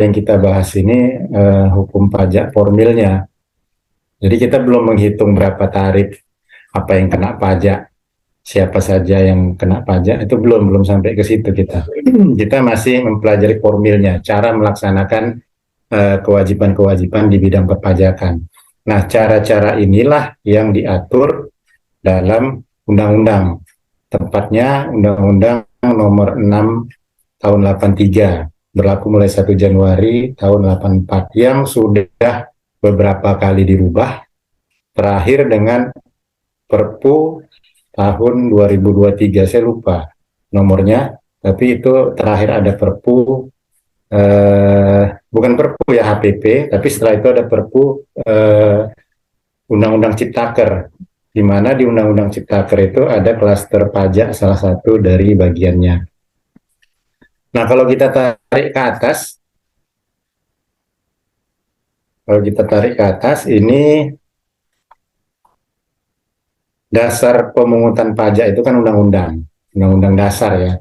yang kita bahas ini hukum pajak formilnya. Jadi kita belum menghitung berapa tarif, apa yang kena pajak, siapa saja yang kena pajak, itu belum sampai ke situ kita. Kita masih mempelajari formilnya, cara melaksanakan kewajiban-kewajiban di bidang perpajakan. Nah, cara-cara inilah yang diatur dalam undang-undang. Tepatnya Undang-Undang Nomor 6 tahun 83, berlaku mulai 1 Januari tahun 84, yang sudah beberapa kali dirubah, terakhir dengan Perpu tahun 2023, saya lupa nomornya, tapi itu terakhir ada Perpu, bukan Perpu ya, HPP, tapi setelah itu ada Perpu Undang-Undang Ciptaker, di mana di Undang-Undang Ciptaker itu ada klaster pajak salah satu dari bagiannya. Nah, kalau kita tarik ke atas, ini dasar pemungutan pajak itu kan undang-undang dasar ya.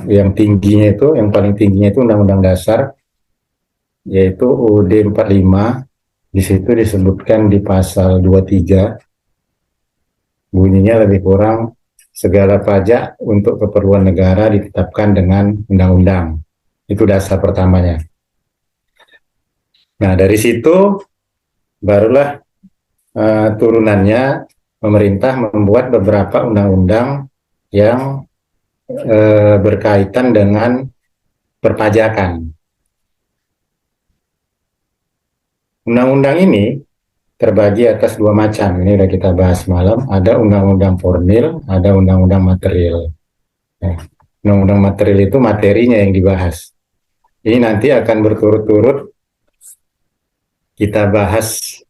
Yang tingginya itu, yang paling tingginya itu undang-undang dasar, yaitu UUD 45. Di situ disebutkan di pasal 23, bunyinya lebih kurang, segala pajak untuk keperluan negara ditetapkan dengan undang-undang. Itu dasar pertamanya. Nah, dari situ barulah turunannya pemerintah membuat beberapa undang-undang yang berkaitan dengan perpajakan. Undang-undang ini terbagi atas dua macam. Ini sudah kita bahas malam. Ada undang-undang formil, ada undang-undang material. Undang-undang material itu materinya yang dibahas. Ini nanti akan berturut-turut kita bahas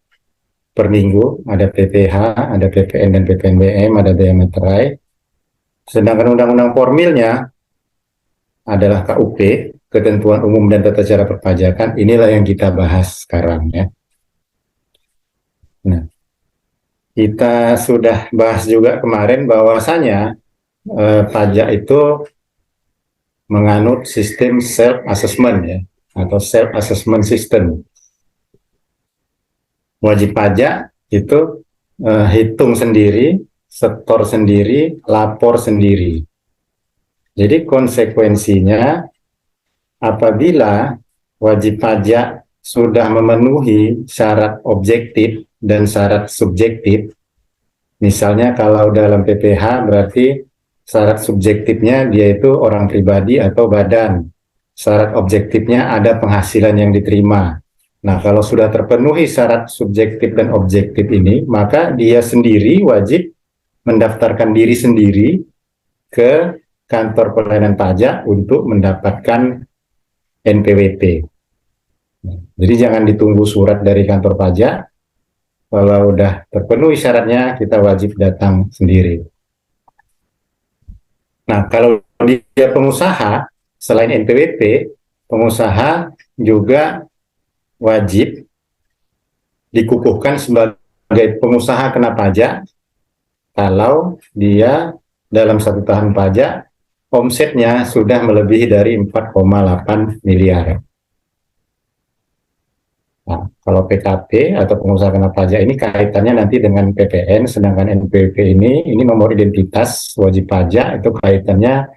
per minggu. Ada PPH, ada PPN dan PPNBM, ada bea materai. Sedangkan undang-undang formilnya adalah KUP, Ketentuan Umum dan Tata Cara Perpajakan. Inilah yang kita bahas sekarang ya. Nah, kita sudah bahas juga kemarin bahwasanya pajak itu menganut sistem self-assessment ya, atau self-assessment system. Wajib pajak itu hitung sendiri, setor sendiri, lapor sendiri. Jadi konsekuensinya, apabila wajib pajak sudah memenuhi syarat objektif dan syarat subjektif, misalnya kalau dalam PPH berarti syarat subjektifnya dia itu orang pribadi atau badan, syarat objektifnya ada penghasilan yang diterima. Nah, kalau sudah terpenuhi syarat subjektif dan objektif ini, maka dia sendiri wajib mendaftarkan diri sendiri ke kantor pelayanan pajak untuk mendapatkan NPWP. Jadi jangan ditunggu surat dari kantor pajak. Kalau udah terpenuhi syaratnya, kita wajib datang sendiri. Nah, kalau dia pengusaha, selain NPWP, pengusaha juga wajib dikukuhkan sebagai pengusaha kena pajak kalau dia dalam 1 tahun pajak omsetnya sudah melebihi dari 4,8 miliar. Nah, kalau PKP atau pengusaha kena pajak ini kaitannya nanti dengan PPN, sedangkan NPWP ini nomor identitas wajib pajak, itu kaitannya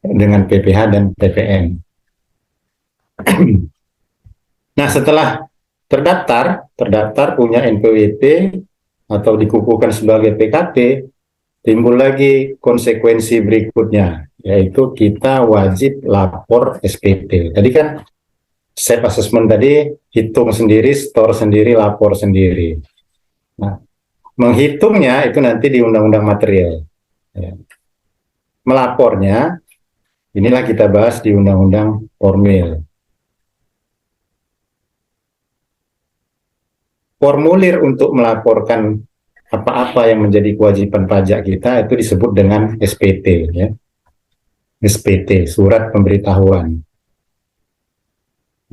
dengan PPH dan PPN. Nah, setelah terdaftar punya NPWP atau dikukuhkan sebagai PKP, timbul lagi konsekuensi berikutnya, yaitu kita wajib lapor SPT. Tadi kan self assessment tadi, hitung sendiri, store sendiri, lapor sendiri. Nah, menghitungnya itu nanti di undang-undang material. Ya. Melapornya, inilah kita bahas di undang-undang formil. Formulir untuk melaporkan apa-apa yang menjadi kewajiban pajak kita itu disebut dengan SPT. Ya. SPT, Surat Pemberitahuan.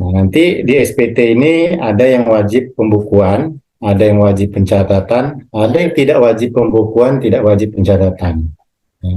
Nah, nanti di SPT ini ada yang wajib pembukuan, ada yang wajib pencatatan, ada yang tidak wajib pembukuan, tidak wajib pencatatan. Ya.